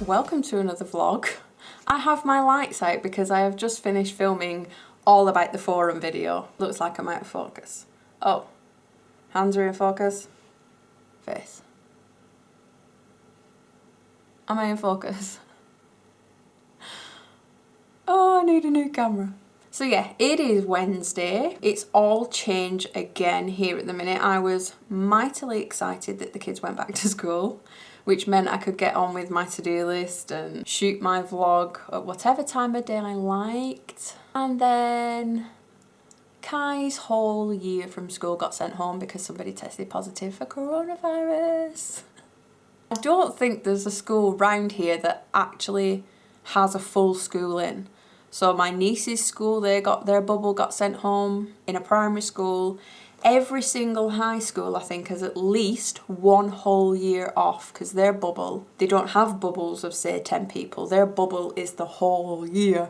welcome to another vlog. I have my lights out because I have just finished filming all about the forum video. Looks like I'm out of focus. Oh, hands are in focus. Face. Am I in focus? Oh, I need a new camera. So yeah, it is Wednesday. It's all change again here at the minute. I was mightily excited that the kids went back to school, which meant I could get on with my to-do list and shoot my vlog at whatever time of day I liked. And then Kai's whole year from school got sent home because somebody tested positive for coronavirus. I don't think there's a school round here that actually has a full school in. So my niece's school, they got their bubble got sent home in a primary school. Every single high school, I think, has at least one whole year off because their bubble, they don't have bubbles of say 10 people. Their bubble is the whole year.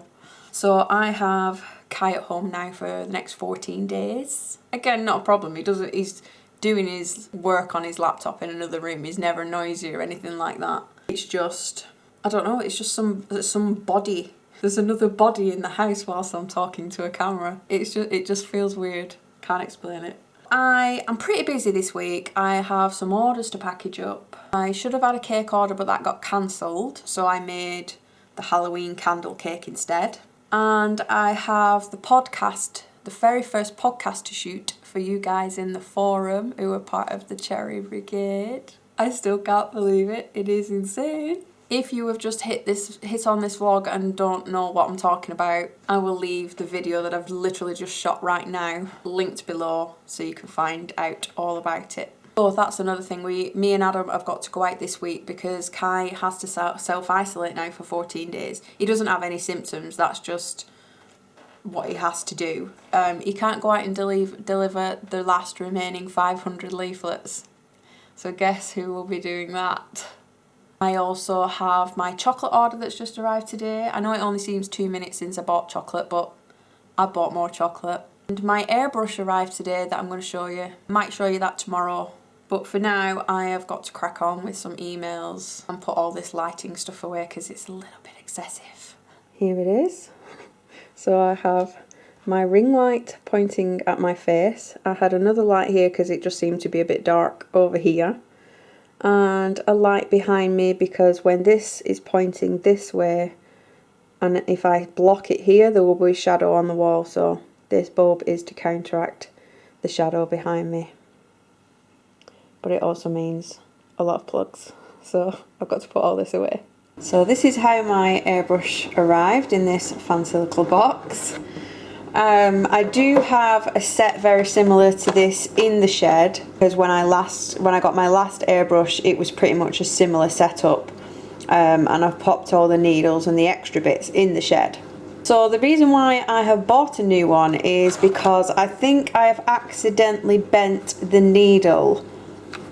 So I have Kai at home now for the next 14 days. Some not a problem. He's doing his work on his laptop in another room. He's never noisy or anything like that. It's just, I don't know, it's just some body. There's another body in the house whilst I'm talking to a camera. It just feels weird. Can't explain it. I am pretty busy this week. I have some orders to package up. I should have had a cake order, but that got cancelled. So I made the Halloween candle cake instead. And I have the podcast, the very first podcast to shoot for you guys in the forum who are part of the Cherry Brigade. I still can't believe it. It is insane. If you have just hit on this vlog and don't know what I'm talking about, I will leave the video that I've literally just shot right now linked below so you can find out all about it. Oh, that's another thing. Me and Adam have got to go out this week because Kai has to self-isolate now for 14 days. He doesn't have any symptoms. That's just what he has to do. He can't go out and deliver the last remaining 500 leaflets. So guess who will be doing that? I also have my chocolate order that's just arrived today. I know it only seems 2 minutes since I bought chocolate, but I bought more chocolate. And my airbrush arrived today that I'm going to show you. Might show you that tomorrow. But for now, I have got to crack on with some emails and put all this lighting stuff away because it's a little bit excessive. Here it is. So I have my ring light pointing at my face. I had another light here because it just seemed to be a bit dark over here. And a light behind me because when this is pointing this way and if I block it here there will be shadow on the wall, so this bulb is to counteract the shadow behind me. But it also means a lot of plugs, so I've got to put all this away. So this is how my airbrush arrived in this fancy little box. I do have a set very similar to this in the shed because when I got my last airbrush it was pretty much a similar setup, and I've popped all the needles and the extra bits in the shed. So the reason why I have bought a new one is because I think I have accidentally bent the needle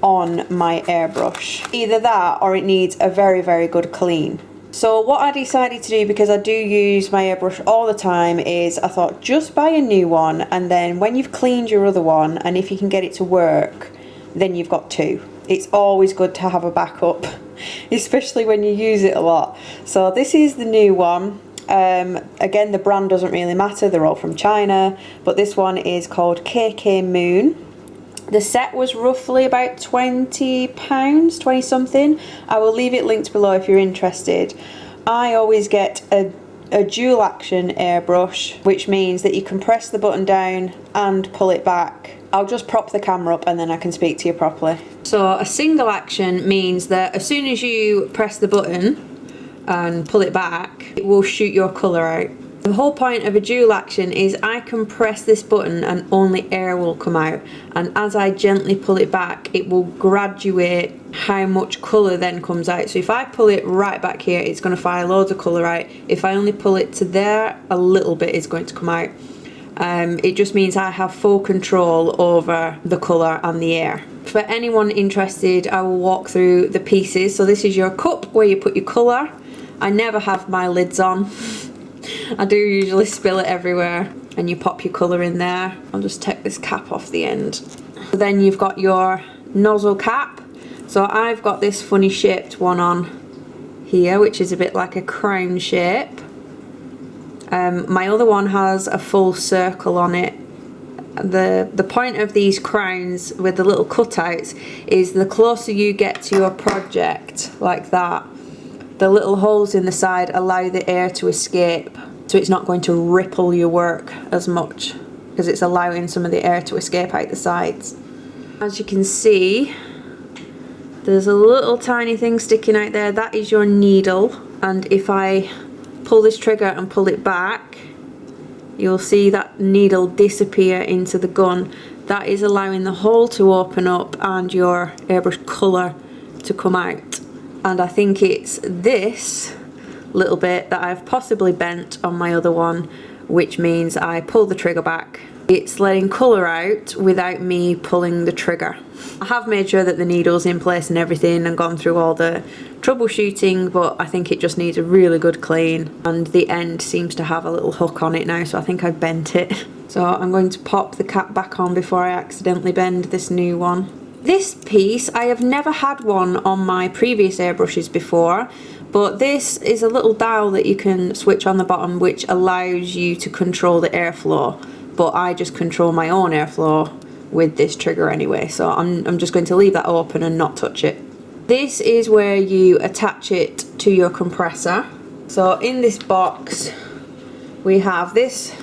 on my airbrush. Either that or it needs a very, very good clean. So what I decided to do, because I do use my airbrush all the time, is I thought just buy a new one and then when you've cleaned your other one and if you can get it to work, then you've got two. It's always good to have a backup, especially when you use it a lot. So this is the new one. Again, the brand doesn't really matter, they're all from China, but this one is called KK Moon. The set was roughly about £20, 20 something. I will leave it linked below if you're interested. I always get a dual action airbrush, which means that you can press the button down and pull it back. I'll just prop the camera up and then I can speak to you properly. So a single action means that as soon as you press the button and pull it back, it will shoot your colour out. The whole point of a dual action is I can press this button and only air will come out, and as I gently pull it back it will graduate how much colour then comes out. So if I pull it right back here it's going to fire loads of colour out. If I only pull it to there, a little bit is going to come out. It just means I have full control over the colour and the air. For anyone interested, I will walk through the pieces. So this is your cup where you put your colour. I never have my lids on. I do usually spill it everywhere, and you pop your colour in there. I'll just take this cap off the end. Then you've got your nozzle cap. So I've got this funny shaped one on here, which is a bit like a crown shape. My other one has a full circle on it. The point of these crowns with the little cutouts is the closer you get to your project, like that, the little holes in the side allow the air to escape, so it's not going to ripple your work as much, because it's allowing some of the air to escape out the sides. As you can see, there's a little tiny thing sticking out there. That is your needle, and if I pull this trigger and pull it back, you'll see that needle disappear into the gun. That is allowing the hole to open up and your airbrush colour to come out. And I think it's this little bit that I've possibly bent on my other one, which means I pull the trigger back. It's letting colour out without me pulling the trigger. I have made sure that the needle's in place and everything and gone through all the troubleshooting, but I think it just needs a really good clean, and the end seems to have a little hook on it now, so I think I've bent it. So I'm going to pop the cap back on before I accidentally bend this new one. This piece, I have never had one on my previous airbrushes before, but this is a little dial that you can switch on the bottom which allows you to control the airflow, but I just control my own airflow with this trigger anyway, so I'm just going to leave that open and not touch it. This is where you attach it to your compressor. So in this box we have this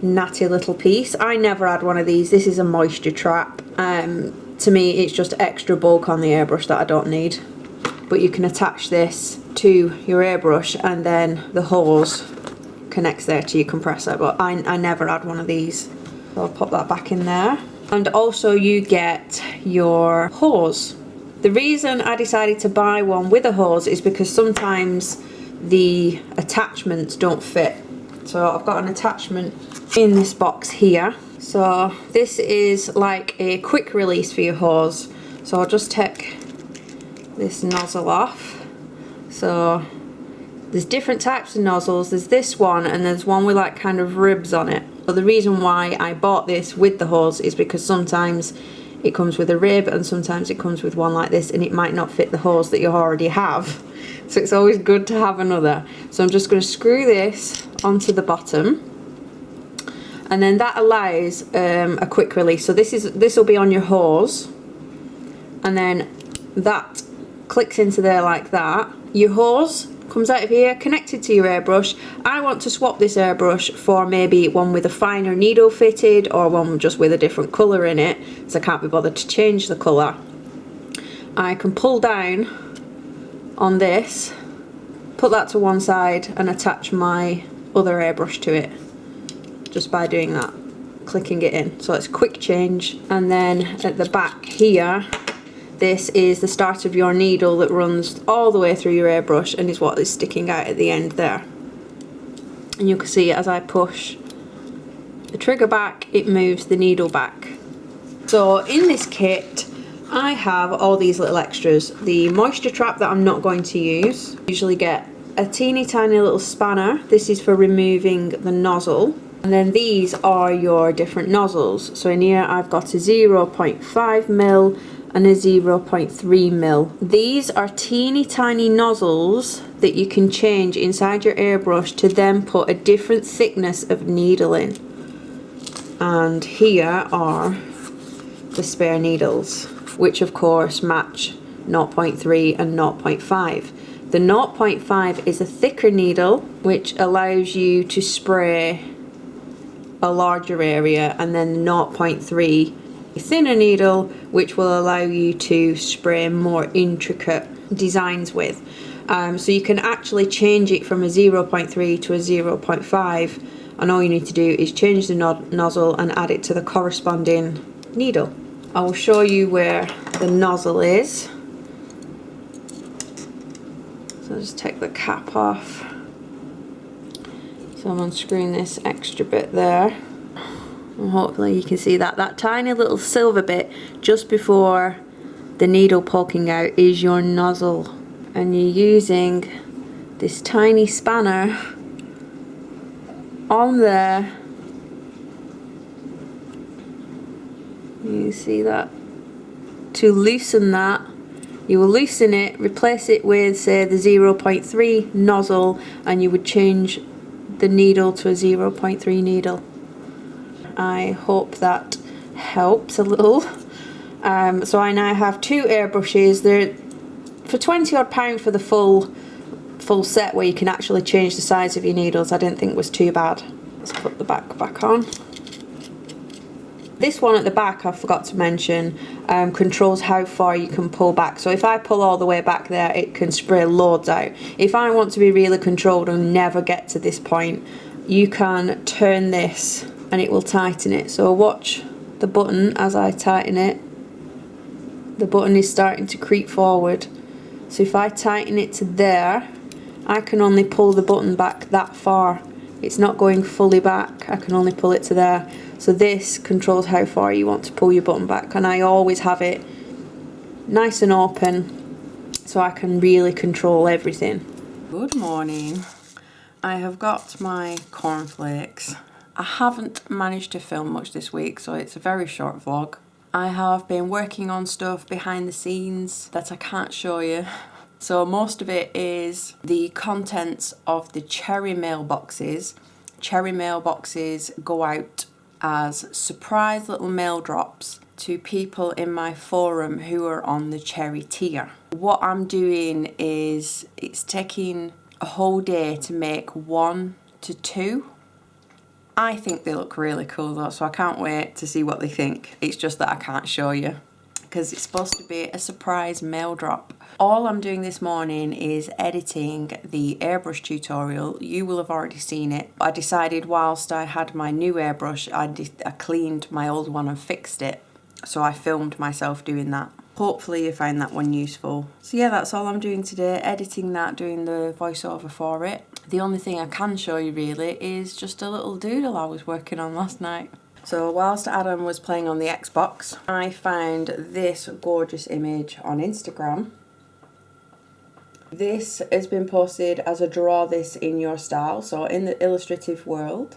natty little piece. I never had one of these. This is a moisture trap. To me it's just extra bulk on the airbrush that I don't need. But you can attach this to your airbrush and then the hose connects there to your compressor, but I never had one of these. So I'll pop that back in there. And also you get your hose. The reason I decided to buy one with a hose is because sometimes the attachments don't fit. So I've got an attachment in this box here. So this is like a quick release for your hose. So I'll just take this nozzle off. So there's different types of nozzles. There's this one and there's one with like kind of ribs on it. But the reason why I bought this with the hose is because sometimes it comes with a rib and sometimes it comes with one like this and it might not fit the hose that you already have. So it's always good to have another. So I'm just going to screw this onto the bottom, and then that allows a quick release. So this will be on your hose, and then that clicks into there like that. Your hose comes out of here, connected to your airbrush. I want to swap this airbrush for maybe one with a finer needle fitted or one just with a different colour in it, so I can't be bothered to change the colour. I can pull down on this, put that to one side and attach my other airbrush to it just by doing that, clicking it in. So it's a quick change. And then at the back here, this is the start of your needle that runs all the way through your airbrush and is what is sticking out at the end there. And you can see as I push the trigger back, it moves the needle back. So in this kit, I have all these little extras. The moisture trap that I'm not going to use. Usually get a teeny tiny little spanner. This is for removing the nozzle. And then these are your different nozzles. So in here I've got a 0.5mm and a 0.3mm. These are teeny tiny nozzles that you can change inside your airbrush to then put a different thickness of needle in. And here are the spare needles, which of course match 0.3 and 0.5. The 0.5 is a thicker needle which allows you to spray a larger area, and then 0.3 a thinner needle which will allow you to spray more intricate designs with. So you can actually change it from a 0.3 to a 0.5, and all you need to do is change the nozzle and add it to the corresponding needle. I will show you where the nozzle is. So I'll just take the cap off. So I'm unscrewing this extra bit there. And hopefully you can see that tiny little silver bit just before the needle poking out is your nozzle. And you're using this tiny spanner on there. You see that? To loosen that You will loosen it, replace it with, say, the 0.3 nozzle, and you would change the needle to a 0.3 needle. I hope that helps a little. So I now have 2 airbrushes. They're for £20 odd for the full set, where you can actually change the size of your needles. I didn't think it was too bad. Let's put the back on. This one at the back, I forgot to mention, controls how far you can pull back. So if I pull all the way back there, it can spray loads out. If I want to be really controlled and never get to this point, you can turn this and it will tighten it. So watch the button as I tighten it. The button is starting to creep forward. So if I tighten it to there, I can only pull the button back that far. It's not going fully back, I can only pull it to there. So this controls how far you want to pull your button back, and I always have it nice and open so I can really control everything. Good morning. I have got my cornflakes. I haven't managed to film much this week, so it's a very short vlog. I have been working on stuff behind the scenes that I can't show you. So most of it is the contents of the cherry mailboxes. Cherry mailboxes go out as surprise little mail drops to people in my forum who are on the cherry tier. What I'm doing is, it's taking a whole day to make 1 to 2. I think they look really cool though, so I can't wait to see what they think. It's just that I can't show you because it's supposed to be a surprise mail drop. All I'm doing this morning is editing the airbrush tutorial. You will have already seen it. I decided whilst I had my new airbrush, I cleaned my old one and fixed it. So I filmed myself doing that. Hopefully you find that one useful. So yeah, that's all I'm doing today, editing that, doing the voiceover for it. The only thing I can show you really is just a little doodle I was working on last night. So whilst Adam was playing on the Xbox, I found this gorgeous image on Instagram. This has been posted as a draw this in your style. So in the illustrative world,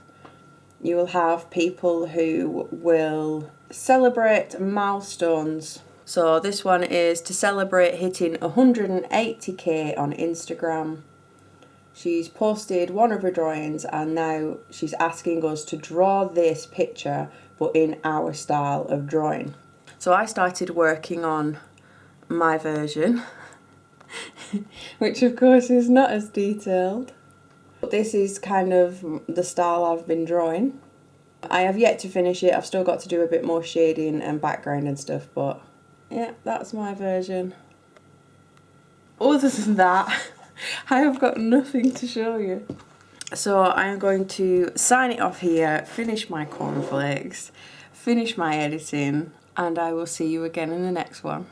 you will have people who will celebrate milestones. So this one is to celebrate hitting 180k on Instagram. She's posted one of her drawings and now she's asking us to draw this picture but in our style of drawing. So I started working on my version, which of course is not as detailed. But this is kind of the style I've been drawing. I have yet to finish it, I've still got to do a bit more shading and background and stuff, but yeah, that's my version. Other than that, I have got nothing to show you. So I'm going to sign it off here, finish my cornflakes, finish my editing, and I will see you again in the next one.